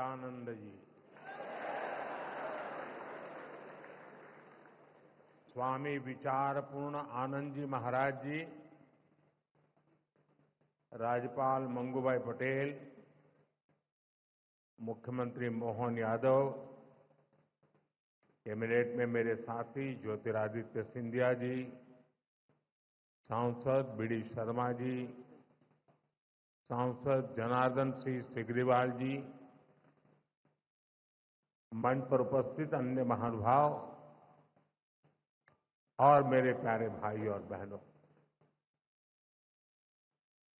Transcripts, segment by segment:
सच्चिदानंद जी, स्वामी विचारपूर्ण आनंद जी महाराज जी, राज्यपाल मंगूभाई पटेल, मुख्यमंत्री मोहन यादव, कैबिनेट में मेरे साथी ज्योतिरादित्य सिंधिया जी, सांसद बी डी शर्मा जी, सांसद जनार्दन सिंह सिग्रीवाल जी, मंच पर उपस्थित अन्य महानुभाव और मेरे प्यारे भाई और बहनों,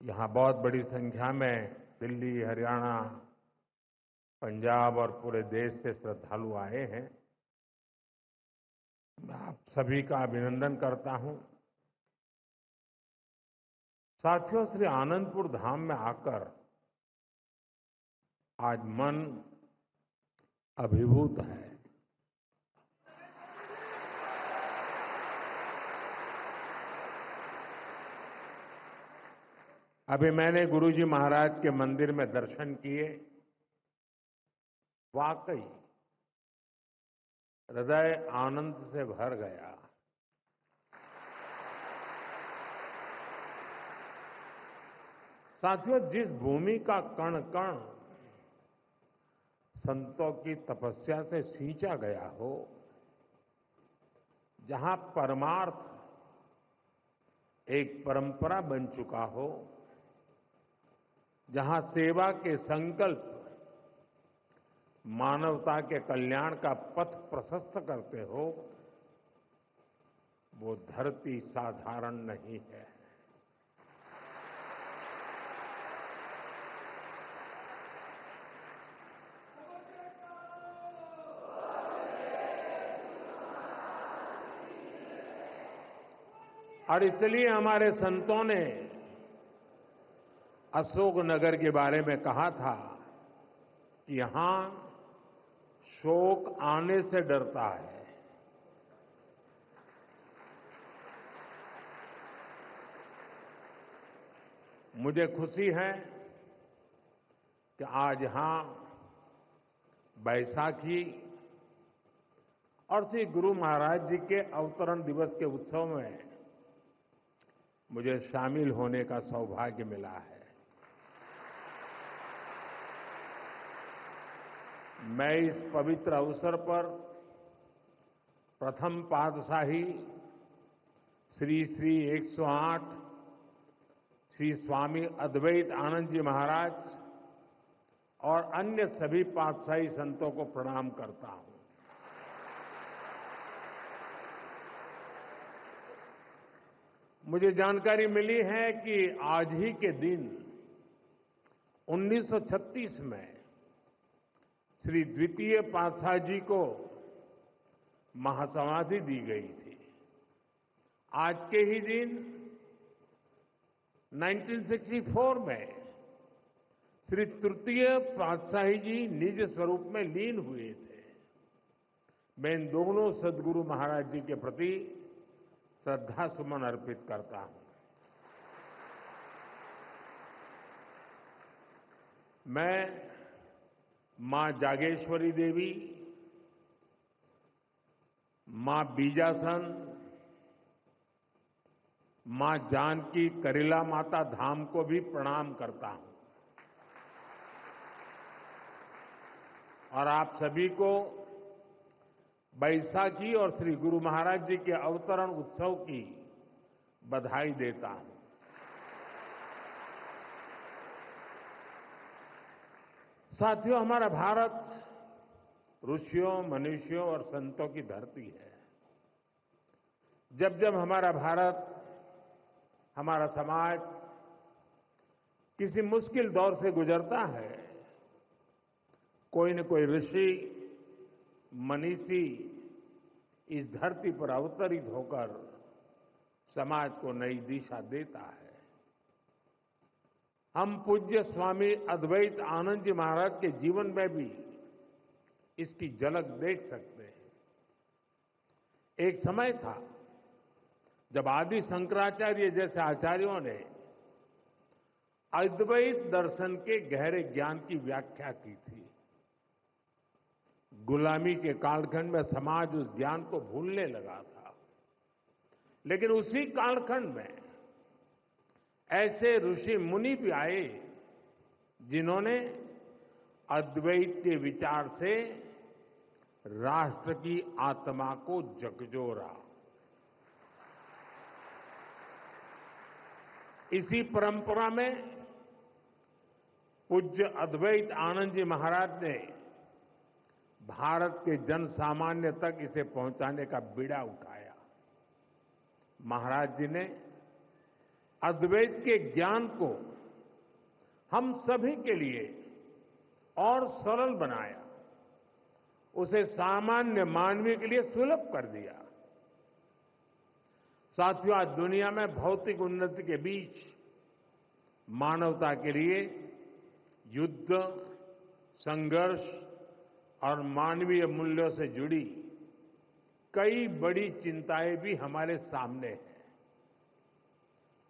यहां बहुत बड़ी संख्या में दिल्ली, हरियाणा, पंजाब और पूरे देश से श्रद्धालु आए हैं। मैं आप सभी का अभिनंदन करता हूं। साथियों, श्री आनंदपुर धाम में आकर आज मन अभिभूत है। अभी मैंने गुरुजी महाराज के मंदिर में दर्शन किए। वाकई हृदय आनंद से भर गया। साथियों, जिस भूमि का कण कण संतों की तपस्या से सींचा गया हो, जहां परमार्थ एक परंपरा बन चुका हो, जहां सेवा के संकल्प मानवता के कल्याण का पथ प्रशस्त करते हो, वो धरती साधारण नहीं है। और इसलिए हमारे संतों ने अशोकनगर के बारे में कहा था कि यहां शोक आने से डरता है। मुझे खुशी है कि आज यहां बैसाखी और श्री गुरु महाराज जी के अवतरण दिवस के उत्सव में मुझे शामिल होने का सौभाग्य मिला है। मैं इस पवित्र अवसर पर प्रथम पातशाही श्री श्री 108 श्री स्वामी अद्वैत आनंद जी महाराज और अन्य सभी पातशाही संतों को प्रणाम करता हूं। मुझे जानकारी मिली है कि आज ही के दिन 1936 में श्री द्वितीय पातशाही जी को महासमाधि दी गई थी। आज के ही दिन 1964 में श्री तृतीय पातशाही जी निज स्वरूप में लीन हुए थे। मैं इन दोनों सद्गुरु महाराज जी के प्रति श्रद्धा सुमन अर्पित करता हूं। मैं मां जागेश्वरी देवी, मां बीजासन, मां जानकी करीला माता धाम को भी प्रणाम करता हूं और आप सभी को बैसाखी और श्री गुरु महाराज जी के अवतरण उत्सव की बधाई देता हूं। साथियों, हमारा भारत ऋषियों, मनीषियों और संतों की धरती है। जब जब हमारा भारत, हमारा समाज किसी मुश्किल दौर से गुजरता है, कोई न कोई ऋषि, मनीषी इस धरती पर अवतरित होकर समाज को नई दिशा देता है। हम पूज्य स्वामी अद्वैत आनंद जी महाराज के जीवन में भी इसकी झलक देख सकते हैं। एक समय था जब आदि शंकराचार्य जैसे आचार्यों ने अद्वैत दर्शन के गहरे ज्ञान की व्याख्या की थी। गुलामी के कालखंड में समाज उस ज्ञान को भूलने लगा था। लेकिन उसी कालखंड में ऐसे ऋषि मुनि भी आए जिन्होंने अद्वैत के विचार से राष्ट्र की आत्मा को झकझोरा। इसी परंपरा में पूज्य अद्वैत आनंद जी महाराज ने भारत के जन सामान्य तक इसे पहुंचाने का बीड़ा उठाया। महाराज जी ने अद्वैत के ज्ञान को हम सभी के लिए और सरल बनाया, उसे सामान्य मानवीय के लिए सुलभ कर दिया। साथियों, आज दुनिया में भौतिक उन्नति के बीच मानवता के लिए युद्ध, संघर्ष और मानवीय मूल्यों से जुड़ी कई बड़ी चिंताएं भी हमारे सामने हैं।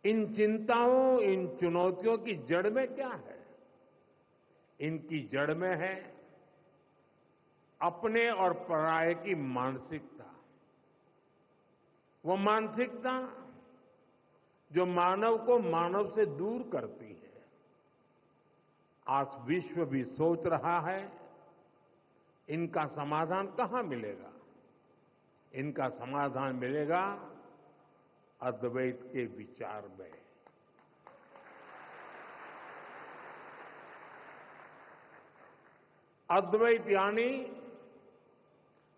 इन चिंताओं, इन चुनौतियों की जड़ में क्या है? इनकी जड़ में है अपने और पराये की मानसिकता। वो मानसिकता जो मानव को मानव से दूर करती है। आज विश्व भी सोच रहा है इनका समाधान कहां मिलेगा? इनका समाधान मिलेगा अद्वैत के विचार में। अद्वैत यानी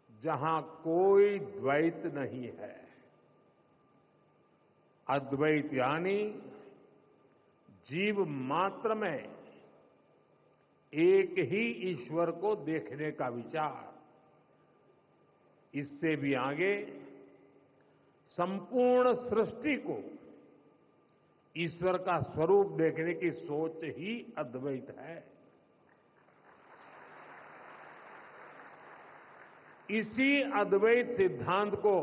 जहां कोई द्वैत नहीं है। अद्वैत यानी जीव मात्र में एक ही ईश्वर को देखने का विचार। इससे भी आगे संपूर्ण सृष्टि को ईश्वर का स्वरूप देखने की सोच ही अद्वैत है। इसी अद्वैत सिद्धांत को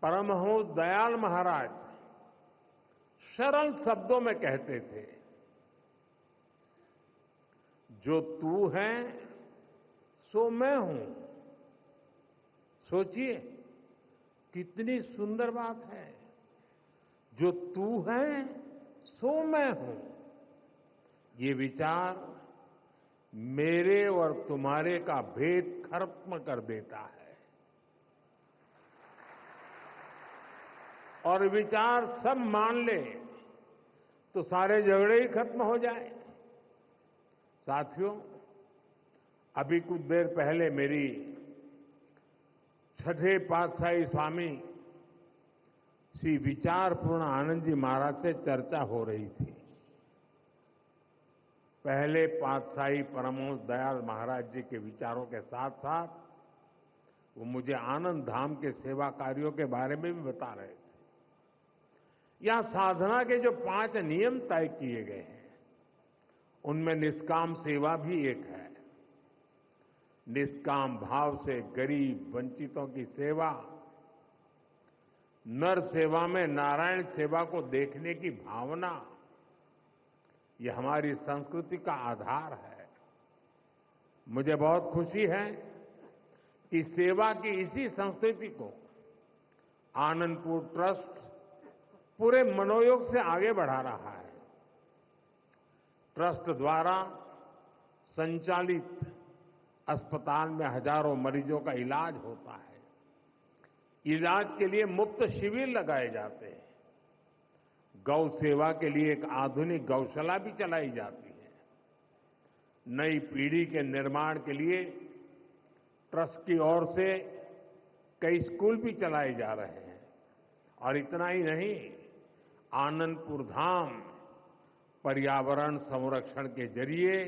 परमहंस दयाल महाराज सरल शब्दों में कहते थे, जो तू है सो मैं हूं। सोचिए कितनी सुंदर बात है। जो तू है सो मैं हूं। ये विचार मेरे और तुम्हारे का भेद खत्म कर देता है और विचार सब मान ले तो सारे झगड़े ही खत्म हो जाए। साथियों, अभी कुछ देर पहले मेरी छठे पातशाही स्वामी श्री विचारपूर्ण आनंद जी महाराज से चर्चा हो रही थी। पहले पातशाही परमहंस दयाल महाराज जी के विचारों के साथ साथ वो मुझे आनंद धाम के सेवा कार्यों के बारे में भी बता रहे थे। यहां साधना के जो 5 नियम तय किए गए हैं उनमें निष्काम सेवा भी एक है। निष्काम भाव से गरीब वंचितों की सेवा, नर सेवा में नारायण सेवा को देखने की भावना, ये हमारी संस्कृति का आधार है। मुझे बहुत खुशी है कि सेवा की इसी संस्कृति को आनंदपुर ट्रस्ट पूरे मनोयोग से आगे बढ़ा रहा है। ट्रस्ट द्वारा संचालित अस्पताल में हजारों मरीजों का इलाज होता है। इलाज के लिए मुफ्त शिविर लगाए जाते हैं। गौ सेवा के लिए एक आधुनिक गौशाला भी चलाई जाती है। नई पीढ़ी के निर्माण के लिए ट्रस्ट की ओर से कई स्कूल भी चलाए जा रहे हैं। और इतना ही नहीं, आनंदपुर धाम पर्यावरण संरक्षण के जरिए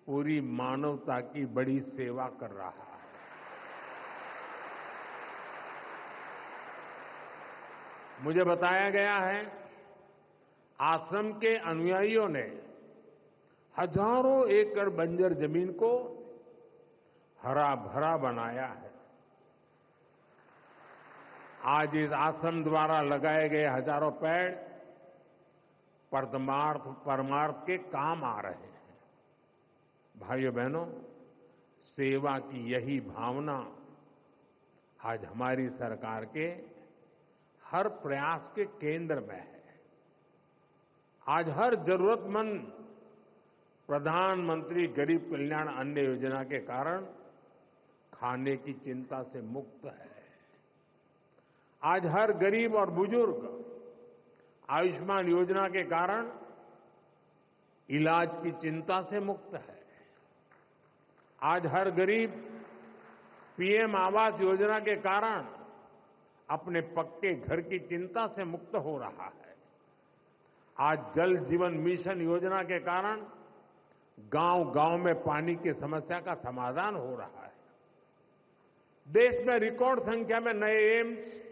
पूरी मानवता की बड़ी सेवा कर रहा है। मुझे बताया गया है आश्रम के अनुयायियों ने हजारों एकड़ बंजर जमीन को हरा भरा बनाया है। आज इस आश्रम द्वारा लगाए गए हजारों पेड़ परमार्थ के काम आ रहे हैं। भाइयों बहनों, सेवा की यही भावना आज हमारी सरकार के हर प्रयास के केंद्र में है। आज हर जरूरतमंद प्रधानमंत्री गरीब कल्याण अन्न योजना के कारण खाने की चिंता से मुक्त है। आज हर गरीब और बुजुर्ग आयुष्मान योजना के कारण इलाज की चिंता से मुक्त है। आज हर गरीब पीएम आवास योजना के कारण अपने पक्के घर की चिंता से मुक्त हो रहा है। आज जल जीवन मिशन योजना के कारण गांव-गांव में पानी की समस्या का समाधान हो रहा है। देश में रिकॉर्ड संख्या में नए एम्स,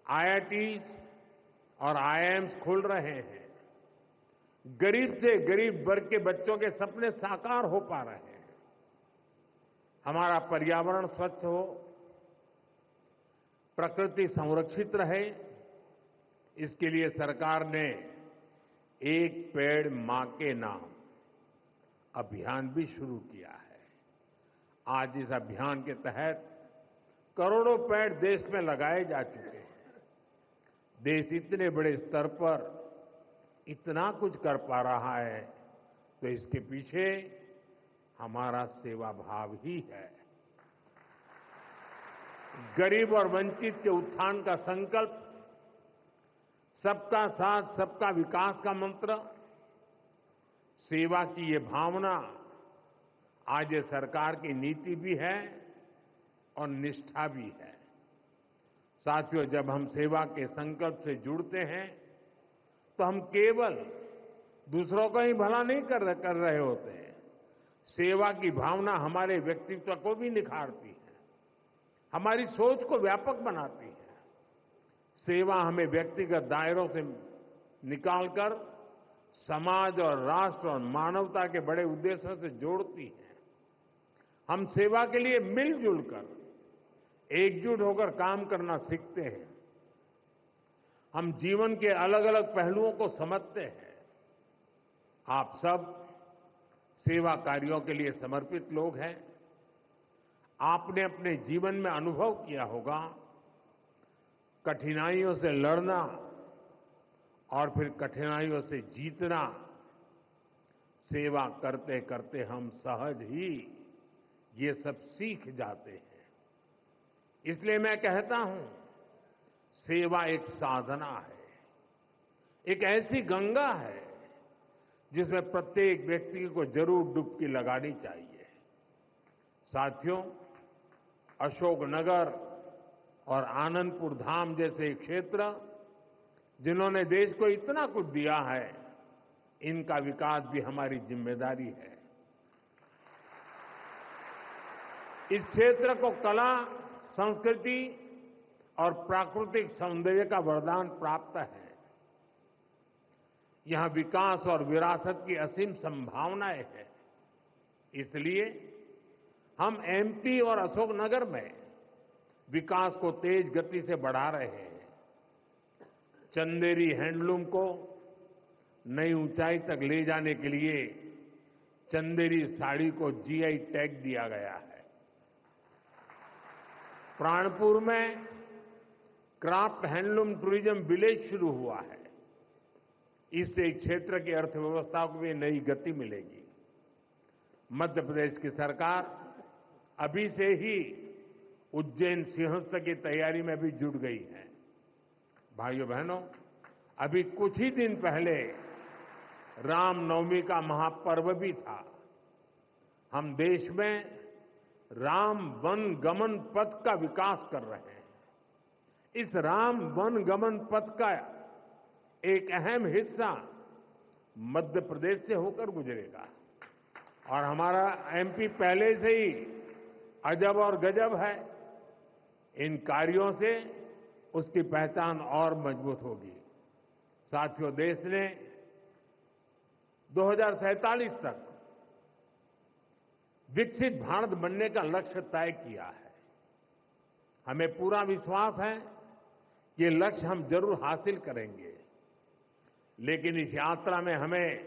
आईआईटीज और आईआईएम्स खुल रहे हैं। गरीब से गरीब वर्ग के बच्चों के सपने साकार हो पा रहे हैं। हमारा पर्यावरण स्वच्छ हो, प्रकृति संरक्षित रहे, इसके लिए सरकार ने एक पेड़ मां के नाम अभियान भी शुरू किया है। आज इस अभियान के तहत करोड़ों पेड़ देश में लगाए जा चुके हैं। देश इतने बड़े स्तर पर इतना कुछ कर पा रहा है तो इसके पीछे हमारा सेवा भाव ही है। गरीब और वंचित के उत्थान का संकल्प, सबका साथ सबका विकास का मंत्र, सेवा की ये भावना आज ये सरकार की नीति भी है और निष्ठा भी है। साथियों, जब हम सेवा के संकल्प से जुड़ते हैं तो हम केवल दूसरों का ही भला नहीं कर रहे होते हैं। सेवा की भावना हमारे व्यक्तित्व को भी निखारती है, हमारी सोच को व्यापक बनाती है। सेवा हमें व्यक्तिगत दायरों से निकालकर समाज और राष्ट्र और मानवता के बड़े उद्देश्यों से जोड़ती है। हम सेवा के लिए मिलजुल कर, एकजुट होकर काम करना सीखते हैं। हम जीवन के अलग अलग पहलुओं को समझते हैं। आप सब सेवा कार्यों के लिए समर्पित लोग हैं। आपने अपने जीवन में अनुभव किया होगा, कठिनाइयों से लड़ना और फिर कठिनाइयों से जीतना। सेवा करते करते हम सहज ही ये सब सीख जाते हैं। इसलिए मैं कहता हूं, सेवा एक साधना है, एक ऐसी गंगा है जिसमें प्रत्येक व्यक्ति को जरूर डुबकी लगानी चाहिए। साथियों, अशोकनगर और आनंदपुर धाम जैसे क्षेत्र जिन्होंने देश को इतना कुछ दिया है, इनका विकास भी हमारी जिम्मेदारी है। इस क्षेत्र को कला, संस्कृति और प्राकृतिक सौंदर्य का वरदान प्राप्त है। यहां विकास और विरासत की असीम संभावनाएं हैं। इसलिए हम एमपी और अशोकनगर में विकास को तेज गति से बढ़ा रहे हैं। चंदेरी हैंडलूम को नई ऊंचाई तक ले जाने के लिए चंदेरी साड़ी को जीआई टैग दिया गया है। प्राणपुर में क्राफ्ट हैंडलूम टूरिज्म विलेज शुरू हुआ है। इससे क्षेत्र की अर्थव्यवस्था को भी नई गति मिलेगी। मध्य प्रदेश की सरकार अभी से ही उज्जैन सिंहस्थ की तैयारी में भी जुट गई है। भाइयों बहनों, अभी कुछ ही दिन पहले रामनवमी का महापर्व भी था। हम देश में राम वन गमन पथ का विकास कर रहे हैं। इस राम वन गमन पथ का एक अहम हिस्सा मध्य प्रदेश से होकर गुजरेगा और हमारा एमपी पहले से ही अजब और गजब है। इन कार्यों से उसकी पहचान और मजबूत होगी। साथियों, देश ने 2047 तक विकसित भारत बनने का लक्ष्य तय किया है। हमें पूरा विश्वास है कि ये लक्ष्य हम जरूर हासिल करेंगे। लेकिन इस यात्रा में हमें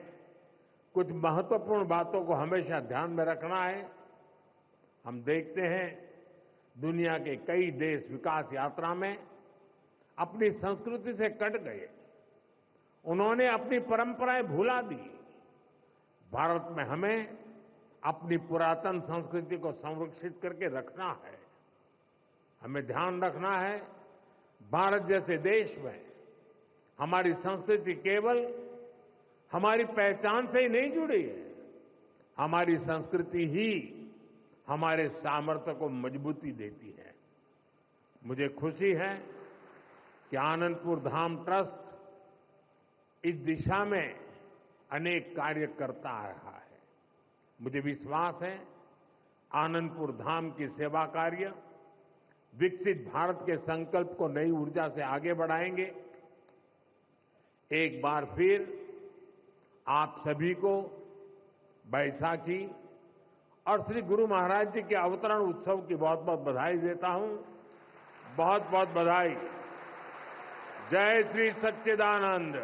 कुछ महत्वपूर्ण बातों को हमेशा ध्यान में रखना है। हम देखते हैं दुनिया के कई देश विकास यात्रा में अपनी संस्कृति से कट गए, उन्होंने अपनी परंपराएं भुला दी। भारत में हमें अपनी पुरातन संस्कृति को संरक्षित करके रखना है। हमें ध्यान रखना है, भारत जैसे देश में हमारी संस्कृति केवल हमारी पहचान से ही नहीं जुड़ी है, हमारी संस्कृति ही हमारे सामर्थ्य को मजबूती देती है। मुझे खुशी है कि आनंदपुर धाम ट्रस्ट इस दिशा में अनेक कार्य करता आ रहा है। मुझे विश्वास है आनंदपुर धाम की सेवा कार्य विकसित भारत के संकल्प को नई ऊर्जा से आगे बढ़ाएंगे। एक बार फिर आप सभी को बैसाखी और श्री गुरु महाराज जी के अवतरण उत्सव की बहुत बहुत बधाई देता हूं। बहुत बहुत बधाई। जय श्री सच्चिदानंद।